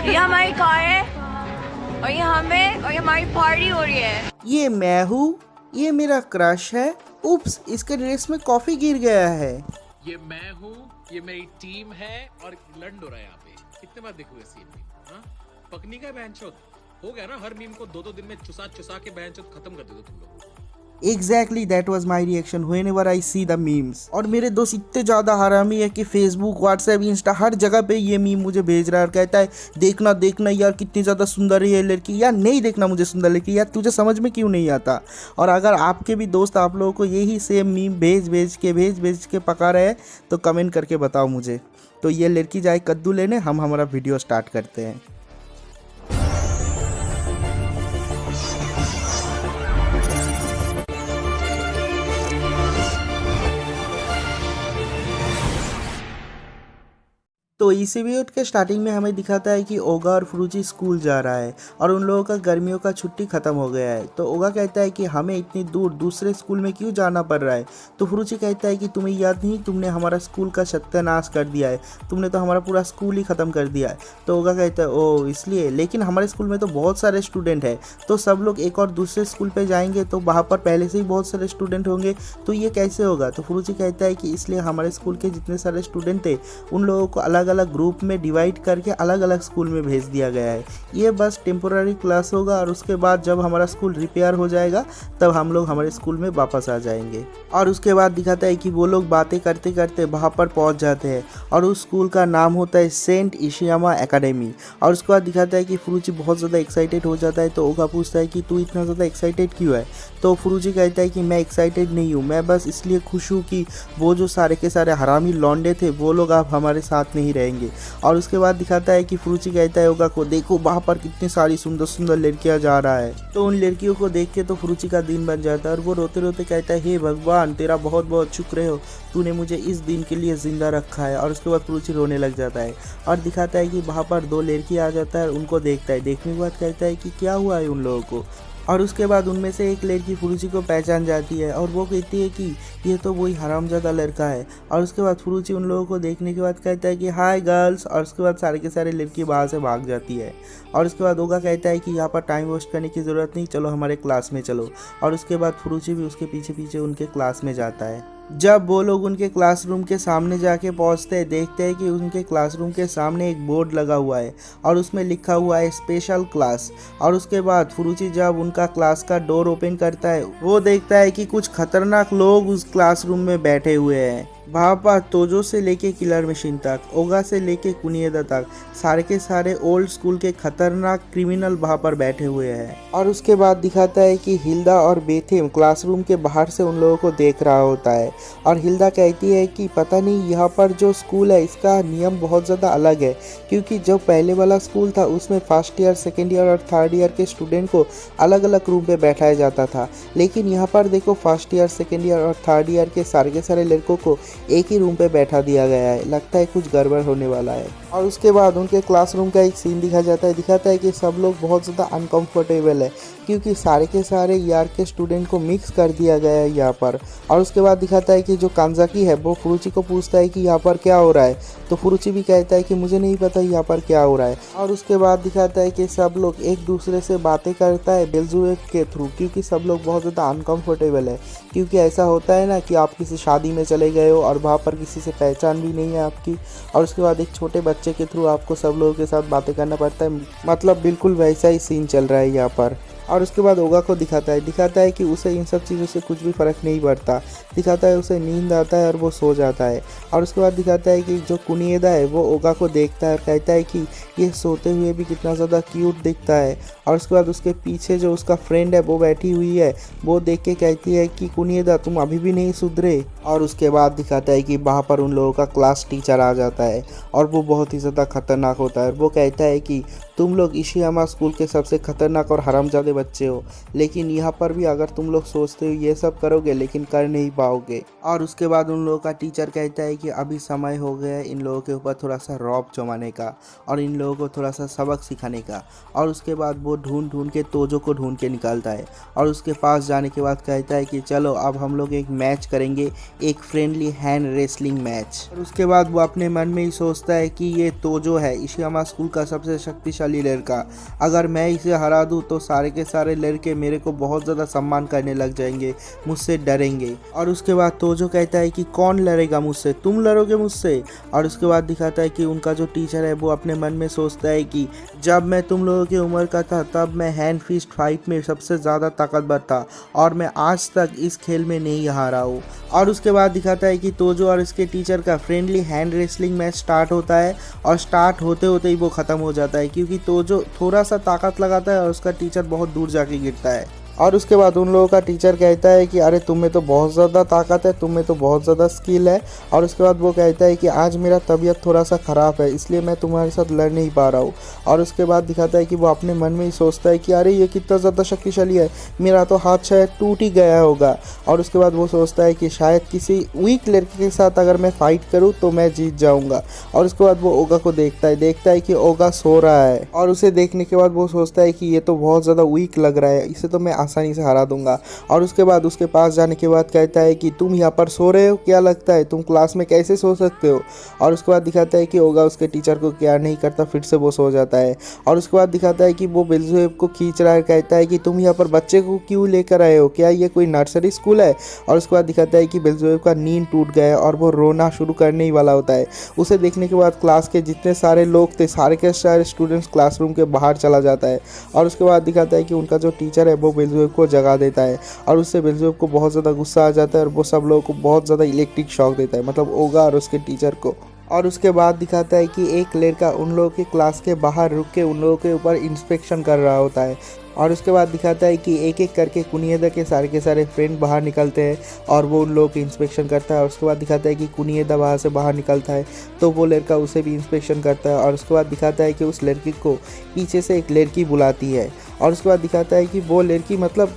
ये हमारी कार है और ये हमें और ये हमारी पार्टी हो रही है। ये मैं हूँ, ये मेरा क्रश है। उप्स, इसके ड्रेस में कॉफी गिर गया है। ये मैं हूँ, ये मेरी टीम है और लंड हो रहा है यहाँ पे। कितने बार देखोगे सीन में? हाँ, पकनी का बहनचोद हो गया ना। हर मीम को दो दिन में चुसा चुसा के बहनचोद खत्म कर दे दो तुम लोग। Exactly that was my reaction whenever I see the memes। और मेरे दोस्त इतने ज़्यादा हरामी है कि फेसबुक, व्हाट्सएप, इंस्टा हर जगह पे ये मीम मुझे भेज रहा है और कहता है देखना देखना यार कितनी ज़्यादा सुंदर है ये लड़की। यार नहीं देखना मुझे सुंदर लड़की, यार तुझे समझ में क्यों नहीं आता। और अगर आपके भी दोस्त आप लोगों को यही सेम मीम भेज भेज के पका रहे हैं तो कमेंट करके बताओ मुझे। तो ये लड़की जाए कद्दू लेने, हम हमारा वीडियो स्टार्ट करते हैं। तो इसी वीडियो के स्टार्टिंग में हमें दिखाता है कि ओगा और फुरुची स्कूल जा रहा है और उन लोगों का गर्मियों का छुट्टी ख़त्म हो गया है। तो ओगा कहता है कि हमें इतनी दूर दूसरे स्कूल में क्यों जाना पड़ रहा है। तो फुरुची कहता है कि तुम्हें याद नहीं, तुमने हमारा स्कूल का सत्यानाश कर दिया है, तुमने तो हमारा पूरा स्कूल ही ख़त्म कर दिया है। तो ओगा कहता है ओ इसलिए, लेकिन हमारे स्कूल में तो बहुत सारे स्टूडेंट हैं, तो सब लोग एक और दूसरे स्कूल पर जाएंगे तो वहाँ पर पहले से ही बहुत सारे स्टूडेंट होंगे, तो ये कैसे होगा। तो फुरुची कहता है कि इसलिए हमारे स्कूल के जितने सारे स्टूडेंट थे उन लोगों को अलग अलग ग्रुप में डिवाइड करके अलग अलग स्कूल में भेज दिया गया है। ये बस टेम्पोररी क्लास होगा और उसके बाद जब हमारा स्कूल रिपेयर हो जाएगा तब हम लोग हमारे स्कूल में वापस आ जाएंगे। और उसके बाद दिखाता है कि वो लोग बातें करते करते वहाँ पर पहुँच जाते हैं और उस स्कूल का नाम होता है सेंट इशियामा एकेडमी। और उसके बाद दिखाता है कि फुरुची बहुत ज़्यादा एक्साइटेड हो जाता है। तो ओगा पूछता है कि तू इतना ज़्यादा एक्साइटेड क्यों है। तो फुरुची कहता है कि मैं एक्साइटेड नहीं हूँ, मैं बस इसलिए खुश हूँ कि वो जो सारे के सारे हरामी लौंडे थे वो लोग अब हमारे साथ नहीं रहेंगे। और उसके बाद दिखाता है कि फुरुची कहता है ओगा को देखो वहाँ पर कितनी सारी सुंदर सुंदर लड़कियाँ जा रहा है। तो उन लड़कियों को देख के तो फुरुची का दिन बन जाता है और वो रोते रोते कहता है हे भगवान तेरा बहुत बहुत शुक्र हो, तूने मुझे इस दिन के लिए ज़िंदा रखा है। और उसके बाद फुरुची रोने लग जाता है और दिखाता है कि वहाँ पर दो लड़की आ जाता है और उनको देखता है। देखने के बाद कहता है कि क्या हुआ है उन लोगों को। और उसके बाद उनमें से एक लड़की फुरुची को पहचान जाती है और वो कहती है कि ये तो वही हरामजादा लड़का है। और उसके बाद फुरुची उन लोगों को देखने के बाद कहता है कि हाय गर्ल्स। और उसके बाद सारे के सारे लड़की बाहर से भाग जाती है। और उसके बाद ओगा कहता है कि यहाँ पर टाइम वेस्ट करने की ज़रूरत नहीं, चलो हमारे क्लास में चलो। और उसके बाद फुरुची भी उसके पीछे पीछे उनके क्लास में जाता है। जब वो लोग उनके क्लासरूम के सामने जाके पहुंचते हैं देखते हैं कि उनके क्लासरूम के सामने एक बोर्ड लगा हुआ है और उसमें लिखा हुआ है स्पेशल क्लास। और उसके बाद फुरुची जब उनका क्लास का डोर ओपन करता है वो देखता है कि कुछ खतरनाक लोग उस क्लासरूम में बैठे हुए हैं। वहाँ पर तोजो से लेके किलर मशीन तक, ओगा से लेके कुनिएदा तक सारे के सारे ओल्ड स्कूल के खतरनाक क्रिमिनल वहाँ पर बैठे हुए हैं। और उसके बाद दिखाता है कि हिल्दा और बेथेम क्लासरूम के बाहर से उन लोगों को देख रहा होता है। और हिल्दा कहती है कि पता नहीं यहाँ पर जो स्कूल है इसका नियम बहुत ज़्यादा अलग है, क्योंकि जो पहले वाला स्कूल था उसमें फर्स्ट ईयर, सेकेंड ईयर और थर्ड ईयर के स्टूडेंट को अलग अलग रूम पे बैठाया जाता था, लेकिन यहाँ पर देखो फर्स्ट ईयर, सेकेंड ईयर और थर्ड ईयर के सारे लड़कों को एक ही रूम पे बैठा दिया गया है। लगता है कुछ गड़बड़ होने वाला है। और उसके बाद उनके क्लासरूम का एक सीन दिखाता है कि सब लोग बहुत ज़्यादा अनकंफर्टेबल है क्योंकि सारे के सारे ईयर के स्टूडेंट को मिक्स कर दिया गया है यहाँ पर। और उसके बाद दिखाता है कि जो कांजाकी है वो फुरुची को पूछता है कि यहाँ पर क्या हो रहा है। तो फुरुची भी कहता है कि मुझे नहीं पता यहाँ पर क्या हो रहा है। और उसके बाद दिखाता है कि सब लोग एक दूसरे से बातें करता है बेलजुए के थ्रू, क्योंकि सब लोग बहुत ज़्यादा अनकंफर्टेबल है। क्योंकि ऐसा होता है ना कि आप किसी शादी में चले गए हो और वहाँ पर किसी से पहचान भी नहीं है आपकी, और उसके बाद एक छोटे बच्चे के थ्रू आपको सब लोगों के साथ बातें करना पड़ता है। मतलब बिल्कुल वैसा ही सीन चल रहा है यहाँ पर। और उसके बाद ओगा को दिखाता है कि उसे इन सब चीज़ों से कुछ भी फ़र्क नहीं पड़ता। दिखाता है उसे नींद आता है और वो सो जाता है। और उसके बाद दिखाता है कि जो कुनिएदा है वो ओगा को देखता है और कहता है कि ये सोते हुए भी कितना ज़्यादा क्यूट दिखता है। और उसके बाद उसके पीछे जो उसका फ्रेंड है वो बैठी हुई है, वो देख के कहती है कि कुनिएदा तुम अभी भी नहीं सुधरे। और उसके बाद दिखाता है कि वहाँ पर उन लोगों का क्लास टीचर आ जाता है और वो बहुत ही ज़्यादा खतरनाक होता है। वो कहता है कि तुम लोग इशियामा स्कूल के सबसे खतरनाक और हरामजादे बच्चे हो, लेकिन यहाँ पर भी अगर तुम लोग सोचते हो ये सब करोगे लेकिन कर नहीं पाओगे। और उसके बाद उन लोगों का टीचर कहता है कि अभी समय हो गया है इन लोगों के ऊपर थोड़ा सा रौब जमाने का और इन लोगों को थोड़ा सा सबक सिखाने का। और उसके बाद वो ढूंढ ढूंढ के तोजो को ढूंढ के निकालता है और उसके पास जाने के बाद कहता है कि चलो अब हम लोग एक मैच करेंगे, एक फ्रेंडली हैंड रेसलिंग मैच। और उसके बाद वो अपने मन में ही सोचता है कि ये तोजो है इशियामा स्कूल का सबसे शक्तिशाली लड़का, अगर मैं इसे हरा दूँ तो सारे के सारे लड़के मेरे को बहुत ज़्यादा सम्मान करने लग जाएंगे, मुझसे डरेंगे। और उसके बाद तोजो कहता है कि कौन लड़ेगा मुझसे, तुम लड़ोगे मुझसे। और उसके बाद दिखाता है कि उनका जो टीचर है वो अपने मन में सोचता है कि जब मैं तुम लोगों की उम्र का था तब मैं हैंड फिस्ट फाइट में सबसे ज़्यादा ताकतवर था और मैं आज तक इस खेल में नहीं हारा हूँ। और उसके बाद दिखाता है कि तोजो और इसके टीचर का friendly hand wrestling match start होता है और स्टार्ट होते होते ही वो ख़त्म हो जाता है क्योंकि तोजो थोड़ा सा ताकत लगाता है और उसका टीचर बहुत दूर जाके गिरता है। और उसके बाद उन लोगों का टीचर कहता है कि अरे तुम में तो बहुत ज़्यादा ताकत है, तुम में तो बहुत ज़्यादा स्किल है। और उसके बाद वो कहता है कि आज मेरा तबीयत थोड़ा सा ख़राब है इसलिए मैं तुम्हारे साथ लड़ नहीं पा रहा हूँ। और उसके बाद दिखाता है कि वो अपने मन में ही सोचता है कि अरे ये कितना ज़्यादा शक्तिशाली है, मेरा तो हाथ शायद टूट ही गया होगा। और उसके बाद वो सोचता है कि शायद किसी वीक लड़के के साथ अगर मैं फ़ाइट करूँ तो मैं जीत जाऊँगा। और उसके बाद वो ओगा को देखता है कि ओगा सो रहा है और उसे देखने के बाद वो सोचता है कि ये तो बहुत ज़्यादा वीक लग रहा है, इसे तो मैं आसानी से हरा दूंगा। और उसके बाद उसके पास जाने के बाद कहता है कि तुम यहाँ पर सो रहे हो, क्या लगता है तुम क्लास में कैसे सो सकते हो। और उसके बाद दिखाता है कि ओगा उसके टीचर को केयर नहीं करता, फिर से वो सो जाता है। और उसके बाद दिखाता है कि वो बेल्ज़ेबुब को खींच रहा है, कहता है कि तुम यहाँ पर बच्चे को क्यों लेकर आए हो, क्या ये कोई नर्सरी स्कूल है। और उसके बाद दिखाता है कि बेल्ज़ेबुब का नींद टूट गया है और वो रोना शुरू करने ही वाला होता है। उसे देखने के बाद क्लास के जितने सारे लोग थे सारे के सारे स्टूडेंट्स क्लासरूम के बाहर चला जाता है। और उसके बाद दिखाता है कि उनका जो टीचर है वो बेल्ज़ेबुब को जगा देता है और उससे बेल्ज़ेबुब को बहुत ज़्यादा गुस्सा आ जाता है और वो सब लोगों को बहुत ज़्यादा इलेक्ट्रिक शॉक देता है, मतलब ओगा और उसके टीचर को। और उसके बाद दिखाता है कि एक लड़का उन लोगों के क्लास के बाहर रुक के उन लोगों के ऊपर इंस्पेक्शन कर रहा होता है। और उसके बाद दिखाता है कि एक एक करके कुनिएदा के सारे फ्रेंड बाहर निकलते हैं और वो उन लोगों की इंस्पेक्शन करता है। और उसके बाद दिखाता है कि कुनिएदा वहाँ से बाहर निकलता है तो वो लड़का उसे भी इंस्पेक्शन करता है। और उसके बाद दिखाता है कि उस लड़की को पीछे से एक लड़की बुलाती है। और उसके बाद दिखाता है कि वो लड़की मतलब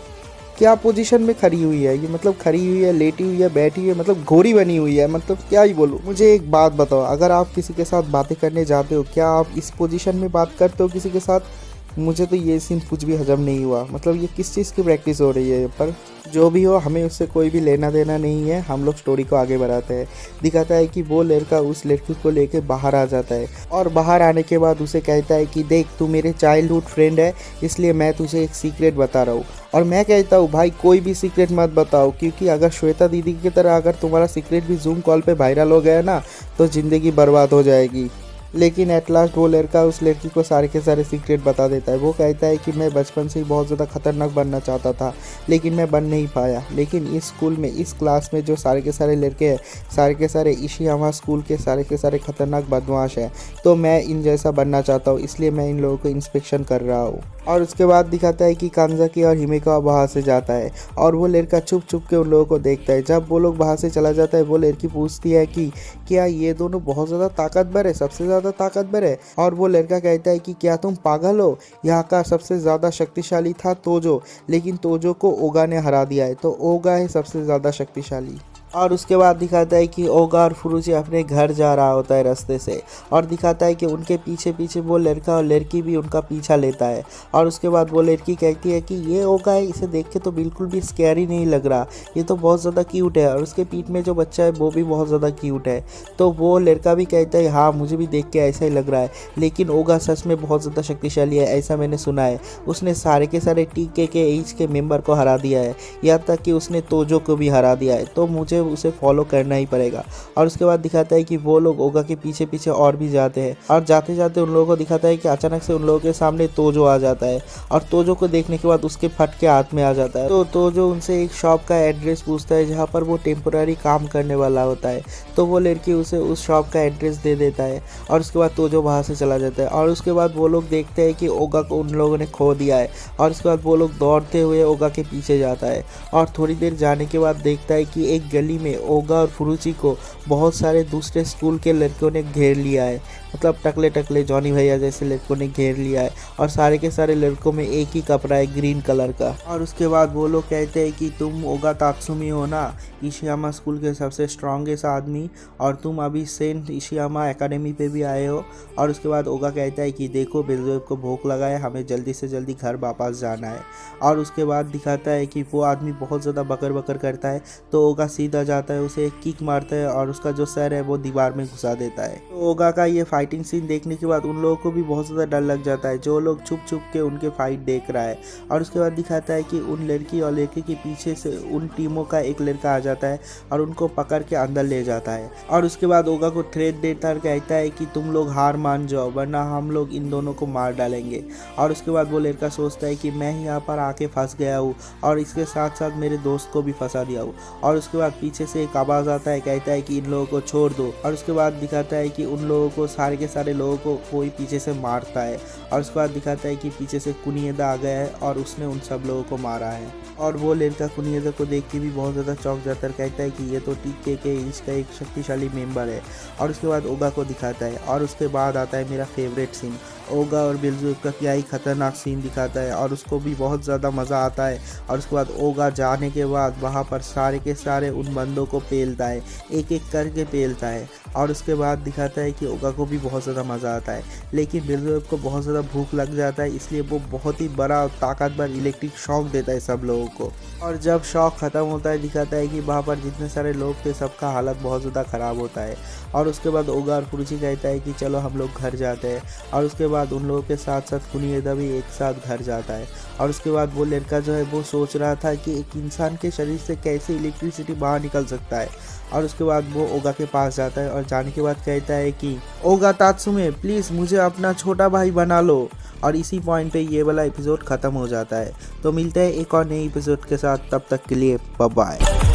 क्या पोजीशन में खड़ी हुई है, ये मतलब खड़ी हुई है, लेटी हुई है, बैठी हुई है, मतलब घोड़ी बनी हुई है, मतलब क्या ही बोलूँ। मुझे एक बात बताओ, अगर आप किसी के साथ बातें करने जाते हो क्या आप इस पोजीशन में बात करते हो किसी के साथ? मुझे तो ये सीन कुछ भी हजम नहीं हुआ, मतलब ये किस चीज़ की प्रैक्टिस हो रही है। पर जो भी हो हमें उससे कोई भी लेना देना नहीं है, हम लोग स्टोरी को आगे बढ़ाते हैं। दिखाता है कि वो लड़का उस लड़की को लेके बाहर आ जाता है और बाहर आने के बाद उसे कहता है कि देख तू मेरे चाइल्डहुड फ्रेंड है इसलिए मैं तुझे एक सीक्रेट बता रहा हूँ। और मैं कहता हूँ भाई कोई भी सीक्रेट मत बताओ, क्योंकि अगर श्वेता दीदी की तरह अगर तुम्हारा सीक्रेट भी जूम कॉल पे वायरल हो गया ना तो ज़िंदगी बर्बाद हो जाएगी। लेकिन एट लास्ट वो लड़का उस लड़की को सारे के सारे सीक्रेट बता देता है। वो कहता है कि मैं बचपन से ही बहुत ज़्यादा खतरनाक बनना चाहता था लेकिन मैं बन नहीं पाया, लेकिन इस स्कूल में इस क्लास में जो सारे के सारे लड़के हैं सारे के सारे इशियामा स्कूल के सारे के सारे खतरनाक बदमाश हैं, तो मैं इन जैसा बनना चाहता हूँ इसलिए मैं इन लोगों को इंस्पेक्शन कर रहा हूँ। और उसके बाद दिखाता है कि कांजाकी और हिमेका वहाँ से जाता है और वो लड़का छुप छुप के उन लोगों को देखता है। जब वो लोग वहाँ से चला जाता है वो लड़की पूछती है कि क्या ये दोनों बहुत ज़्यादा ताकतवर है, सबसे ज़्यादा ताकतवर है। और वो लड़का कहता है कि क्या तुम पागल हो, यहाँ का सबसे ज़्यादा शक्तिशाली था तोजो, लेकिन तोजो को ओगा ने हरा दिया है, तो ओगा है सबसे ज़्यादा शक्तिशाली। और उसके बाद दिखाता है कि ओगा और फुरुची अपने घर जा रहा होता है रास्ते से और दिखाता है कि उनके पीछे पीछे वो लड़का और लड़की भी उनका पीछा लेता है। और उसके बाद वो लड़की कहती है कि ये ओगा है, इसे देख के तो बिल्कुल भी स्कैरी नहीं लग रहा, ये तो बहुत ज़्यादा क्यूट है और उसके पीठ में जो बच्चा है वो भी बहुत ज़्यादा क्यूट है। तो वो लड़का भी कहता है हाँ मुझे भी देख के ऐसा ही लग रहा है, लेकिन ओगा सच में बहुत ज़्यादा शक्तिशाली है, ऐसा मैंने सुना है। उसने सारे के सारे टीके के एज के मेंबर को हरा दिया है, यहाँ तक कि उसने तोजो को भी हरा दिया है, तो मुझे उसे फॉलो करना ही पड़ेगा। और उसके बाद दिखाता है कि वो लोग ओगा के पीछे पीछे और भी जाते हैं और जाते जाते उन लोगों को दिखाता है कि अचानक से उन लोगों के सामने तोजो आ जाता है और तोजो को देखने के बाद उसके फट के हाथ में आ जाता है। तो तोजो उनसे एक शॉप का एड्रेस पूछता है जहाँ पर वो टेम्पोररी काम करने वाला होता है, तो वो लड़की उसे उस शॉप का एड्रेस दे देता है और उसके बाद तोजो वहाँ से चला जाता है। और उसके बाद वो लोग देखते हैं कि ओगा को उन लोगों ने खो दिया है और उसके बाद वो लोग दौड़ते हुए ओगा के पीछे जाता है और थोड़ी देर जाने के बाद देखता है कि एक गली में ओगा और फुरुची को बहुत सारे दूसरे स्कूल के लड़कों ने घेर लिया है। मतलब टकले टकले जॉनी भैया जैसे लड़कों ने घेर लिया है और सारे के सारे लड़कों में एक ही कपड़ा है ग्रीन कलर का। और उसके बाद वो लोग कहते हैं कि तुम ओगा तात्सुमी हो ना, इशियामा स्कूल के सबसे स्ट्रॉन्गेस्ट आदमी, और तुम अभी सेंट इशियामा एकेडमी पे भी आए हो। और उसके बाद ओगा कहता है कि देखो बेल्जेब को भूख लगा है, हमें जल्दी से जल्दी घर वापस जाना है। और उसके बाद दिखाता है कि वो आदमी बहुत ज़्यादा बकर बकर करता है, तो ओगा सीधा जाता है, उसे एक किक मारता है और उसका जो सर है वो दीवार में घुसा देता है। तो ओगा का ये फाइटिंग सीन देखने के बाद उन लोगों को भी बहुत ज़्यादा डर लग जाता है, जो लोग छुप छुप के उनके फाइट देख रहा है। और उसके बाद दिखाता है कि उन लड़की और लड़के के पीछे से उन टीमों का एक लड़का आ जाता है और उनको पकड़ के अंदर ले जाता है। और उसके बाद ओगा को थ्रेट देता है, कहता है कि तुम लोग हार मान जाओ वरना हम लोग इन दोनों को मार डालेंगे। और उसके बाद वो लड़का सोचता है कि मैं यहाँ पर आके फंस गया हूँ और इसके साथ साथ मेरे दोस्त को भी फंसा दिया हूँ। और उसके बाद पीछे से एक आवाज़ आता है, कहता है कि इन लोगों को छोड़ दो। और उसके बाद दिखाता है कि उन लोगों को सारे के सारे लोगों को कोई पीछे से मारता है। और उसके बाद दिखाता है कि पीछे से कुनिएदा आ गया है और उसने उन सब लोगों को मारा है। और वो लड़का कुनिएदा को देख के भी बहुत ज़्यादा चौंक जाता है, कहता है कि ये तो टीके के इसका एक शक्तिशाली मेंबर है। और उसके बाद ओगा को दिखाता है। और उसके बाद आता है मेरा फेवरेट सीन, ओगा और बेल्जेब का क्या ही खतरनाक सीन दिखाता है और उसको भी बहुत ज़्यादा मज़ा आता है। और उसके बाद ओगा जाने के बाद वहाँ पर सारे के सारे उन बंदों को पेलता है, एक एक करके पेलता है। और उसके बाद दिखाता है कि ओगा को भी बहुत ज़्यादा मज़ा आता है, लेकिन बेल्जेब को बहुत ज़्यादा भूख लग जाता है, इसलिए वो बहुत ही बड़ा और ताकतवर इलेक्ट्रिक शॉक देता है सब लोगों को। और जब शॉक ख़त्म होता है दिखाता है कि वहाँ पर जितने सारे लोग थे सबका हालत बहुत ज़्यादा ख़राब होता है। और उसके बाद ओगा और फुरुची कहता है कि चलो हम लोग घर जाते हैं। और उसके बाद उन लोगों के साथ साथ कुनिएदा भी एक साथ घर जाता है। और उसके बाद वो लड़का जो है वो सोच रहा था कि एक इंसान के शरीर से कैसे इलेक्ट्रिसिटी बाहर निकल सकता है। और उसके बाद वो ओगा के पास जाता है और जाने के बाद कहता है कि ओगा तात्सुमे प्लीज़ मुझे अपना छोटा भाई बना लो। और इसी पॉइंट पे ये वाला एपिसोड ख़त्म हो जाता है। तो मिलते हैं एक और नए एपिसोड के साथ, तब तक के लिए बाय बाय।